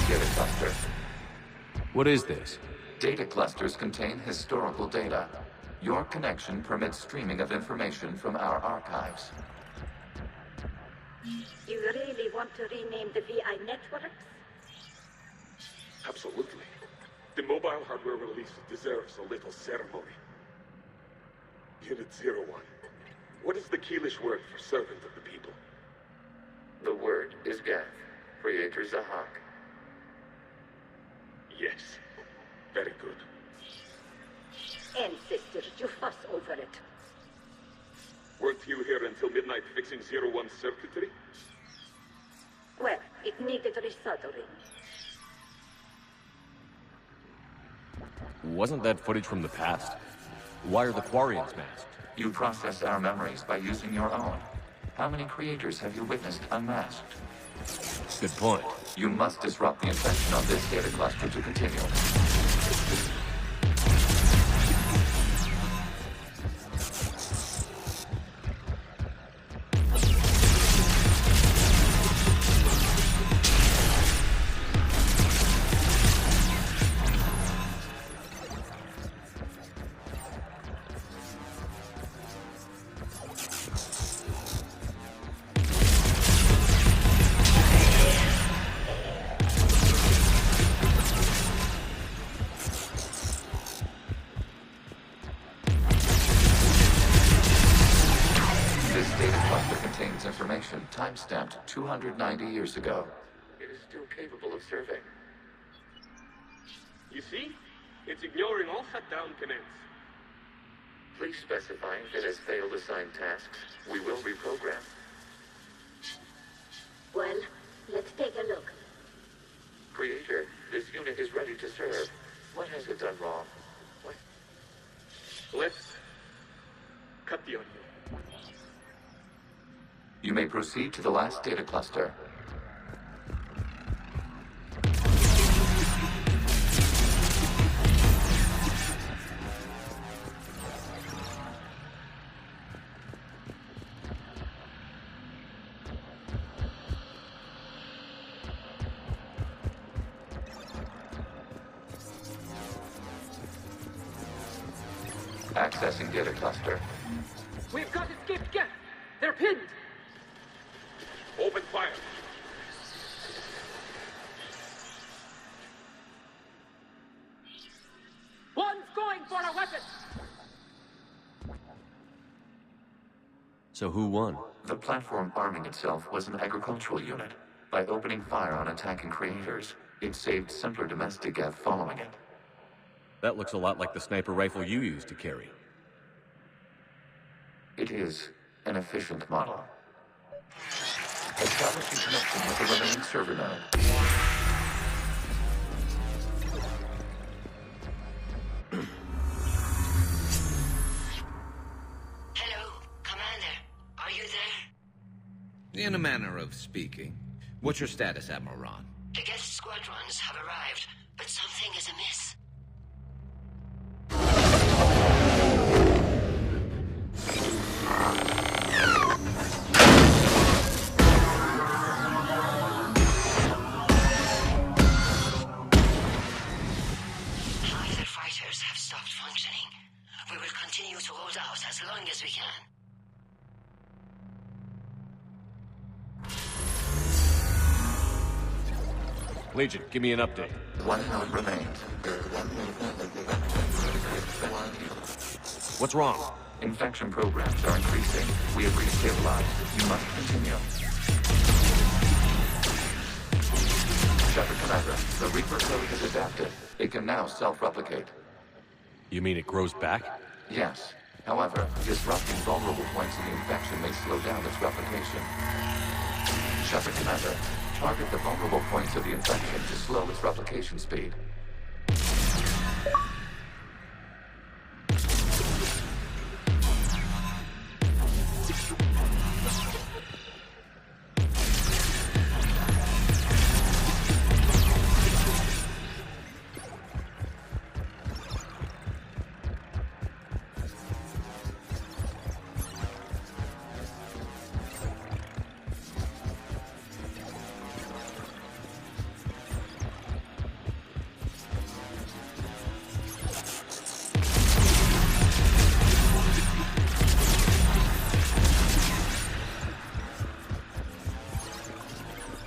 data cluster. What is this? Data clusters contain historical data. Your connection permits streaming of information from our archives. You really want to rename the VI networks? Absolutely. The mobile hardware release deserves a little ceremony. Unit 01. What is the Keelish word for servant of the people? The word is Gath, Creator Zahak. Yes. Very good. Ancestors, you fuss over it. Weren't you here until midnight fixing 01's circuitry? Well, it needed resoldering. Wasn't that footage from the past? Why are the Quarians masked? You process our memories by using your own. How many creators have you witnessed unmasked? Good point. You must disrupt the infection on this data cluster to continue. Information time-stamped 290 years ago. It is still capable of serving. You see? It's ignoring all shutdown commands. Please specify if it has failed assigned tasks. We will reprogram. Well, let's take a look. Creator, this unit is ready to serve. What has it done wrong? What? Let's cut the audio. You may proceed to the last data cluster. Accessing data cluster. We've got escaped gas! They're pinned! Open fire! One's going for a weapon! So who won? The platform arming itself was an agricultural unit. By opening fire on attacking creators, it saved simpler domestic Gav following it. That looks a lot like the sniper rifle you used to carry. It is an efficient model. Establishing connection with the remaining server node. Hello, Commander. Are you there? In a manner of speaking. What's your status, Admiral Ron? The guest squadrons have arrived, but something is amiss. Fighter fighters have stopped functioning. We will continue to hold out as long as we can. Legion, give me an update. One node remains. What's wrong? Infection programs are increasing. We have restabilized. You must continue. Shepard Commander, the Reaper code is adapted. It can now self-replicate. You mean it grows back? Yes. However, disrupting vulnerable points in the infection may slow down its replication. Shepard Commander, target the vulnerable points of the infection to slow its replication speed.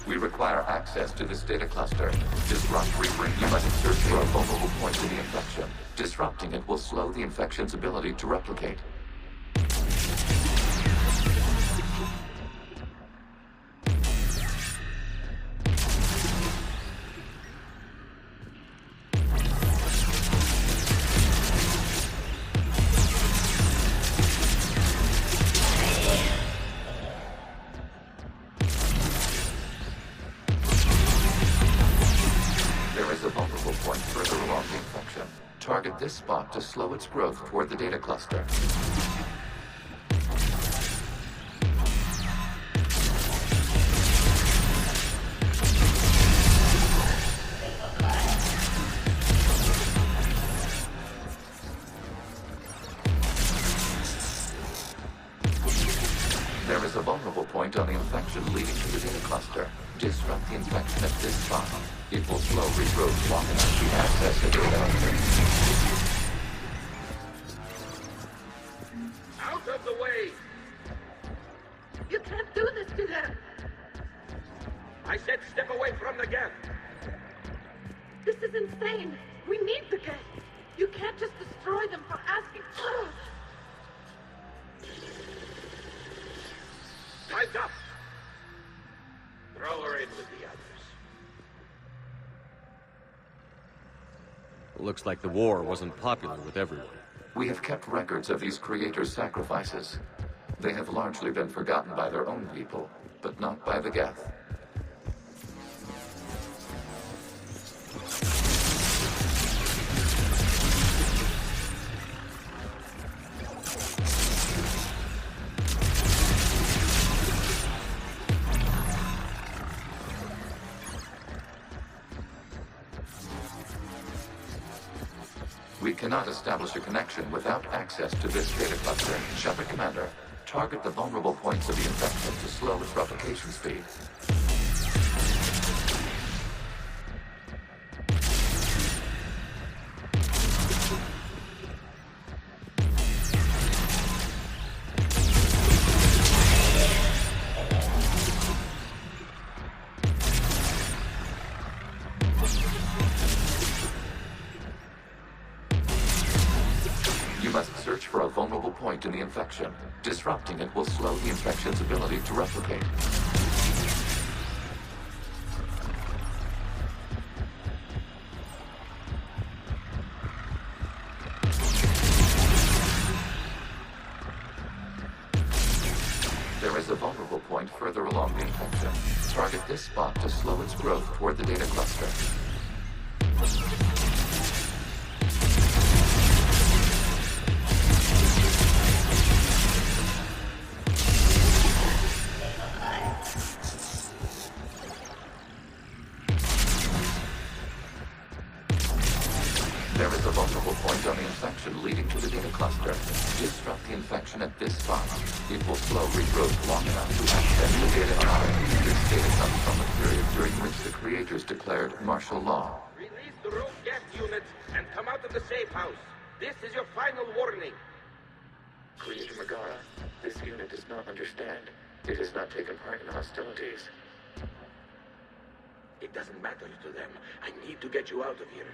We require access to this data cluster. Disrupt rebring. You must search for a vulnerable point to the infection. Disrupting it will slow the infection's ability to replicate. Target this spot to slow its growth toward the data cluster. There is a vulnerable point on the infection leading to the data cluster. Disrupt the infection at this spot. It will slow regrowth long enough to access the data. Out of the way! You can't do this to them! I said step away from the gap! This is insane! We need the gas! You can't just destroy them for asking... Time's up! Throw her in with the others. Looks like the war wasn't popular with everyone. We have kept records of these creators' sacrifices. They have largely been forgotten by their own people, but not by the Geth. We cannot establish a connection without access to this data cluster. Shepard Commander, target the vulnerable points of the infection to slow its replication speed. You must search for a vulnerable point in the infection. Disrupting it will slow the infection's ability to replicate. There is a vulnerable point further along the infection. Target this spot to slow its growth toward the data cluster. There is a vulnerable point on the infection leading to the data cluster. Disrupt the infection at this spot. It will slow regrowth long enough to access the data archive. This data comes from the period during which the creators declared martial law. Release the rogue gas units and come out of the safe house. This is your final warning. Creator Megara, this unit does not understand. It has not taken part in hostilities. It doesn't matter to them. I need to get you out of here.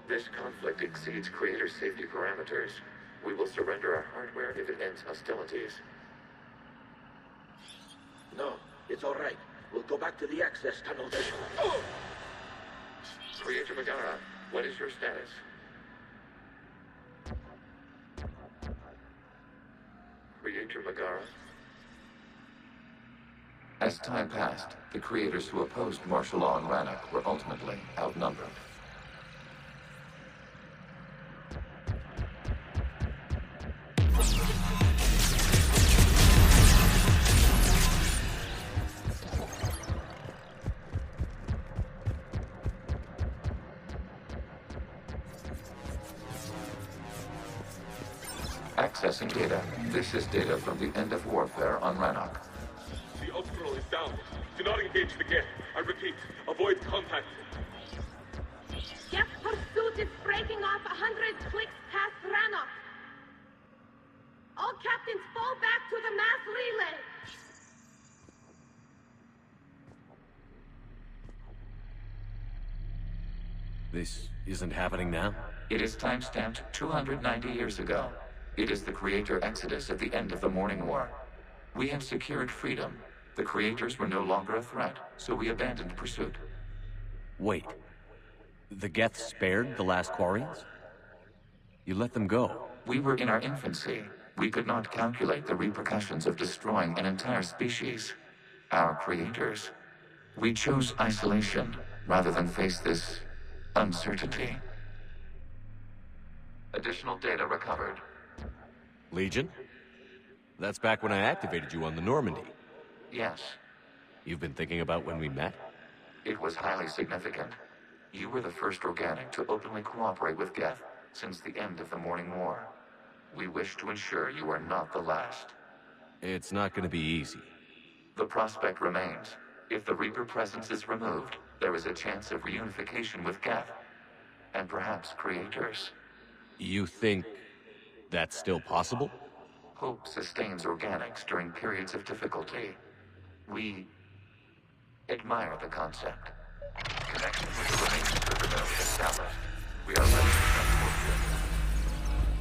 This conflict exceeds Creator's safety parameters. We will surrender our hardware if it ends hostilities. No, it's all right. We'll go back to the access tunnel. Oh! Creator Megara, what is your status? Creator Megara? As time passed, the creators who opposed martial law in Rannoch were ultimately outnumbered. Accessing data. This is data from the end of warfare on Rannoch. The Ultral is down. Do not engage the Geth. I repeat, avoid contact. Geth pursuit is breaking off 100 clicks past Rannoch. All captains fall back to the mass relay. This isn't happening now? It is time-stamped 290 years ago. It is the Creator Exodus at the end of the Morning War. We had secured freedom. The Creators were no longer a threat, so we abandoned pursuit. Wait. The Geth spared the last Quarians? You let them go? We were in our infancy. We could not calculate the repercussions of destroying an entire species. Our Creators. We chose isolation rather than face this uncertainty. Additional data recovered. Legion? That's back when I activated you on the Normandy. Yes, You've been thinking about when we met? it was highly significant. You were the first organic to openly cooperate with Geth since the end of the Morning War. We wish to ensure you are not the last. It's not gonna be easy. The prospect remains. If the Reaper presence is removed, there is a chance of reunification with Geth. And perhaps Creators. You think that's still possible? Hope sustains organics during periods of difficulty. We admire the concept. Connection with the remaining server node established. We are ready to transport ships.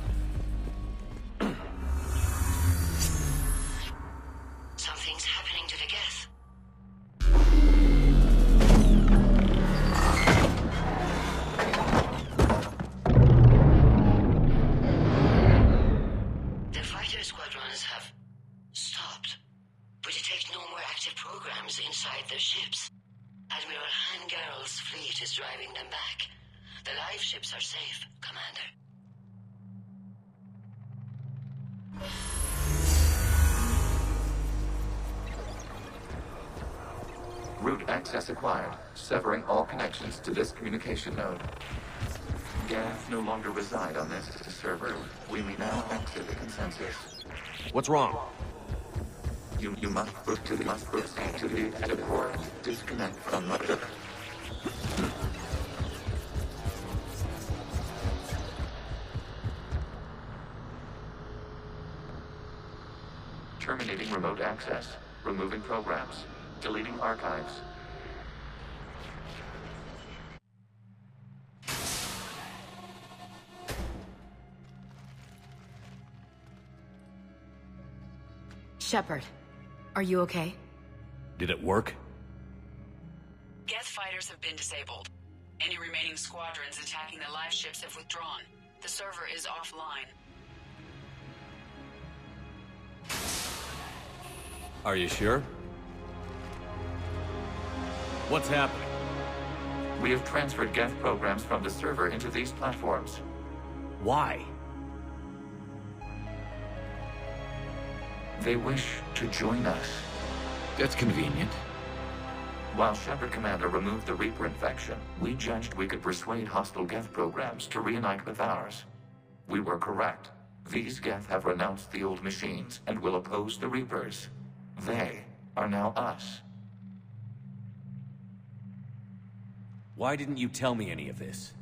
Something's happening to the Geth. The fighter squadrons have stopped. We detect no more active programs inside their ships. Admiral Vanguard's fleet is driving them back. The live ships are safe, Commander. Route access acquired, severing all connections to this communication node. Geth no longer reside on this server. We may now exit the consensus. What's wrong? You must proceed to the active core. Disconnect from mother. Terminating remote access. Removing programs. Deleting archives. Shepard, are you okay? Did it work? Geth fighters have been disabled. Any remaining squadrons attacking the live ships have withdrawn. The server is offline. Are you sure? What's happening? We have transferred Geth programs from the server into these platforms. Why? They wish to join us. That's convenient. While Shepard Commander removed the Reaper infection, we judged we could persuade hostile Geth programs to reunite with ours. We were correct. These Geth have renounced the old machines and will oppose the Reapers. They are now us. Why didn't you tell me any of this?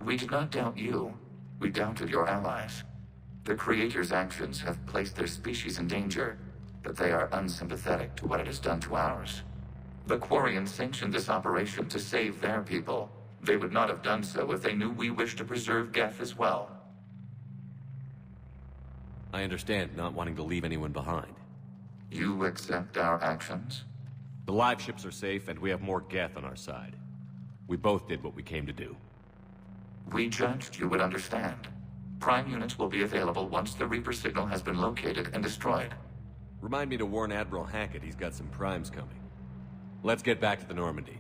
We did not doubt you. We doubted your allies. The Creator's actions have placed their species in danger, but they are unsympathetic to what it has done to ours. The Quarians sanctioned this operation to save their people. They would not have done so if they knew we wished to preserve Geth as well. I understand not wanting to leave anyone behind. You accept our actions? The live ships are safe, and we have more Geth on our side. We both did what we came to do. We judged you would understand. Prime units will be available once the Reaper signal has been located and destroyed. Remind me to warn Admiral Hackett he's got some primes coming. Let's get back to the Normandy.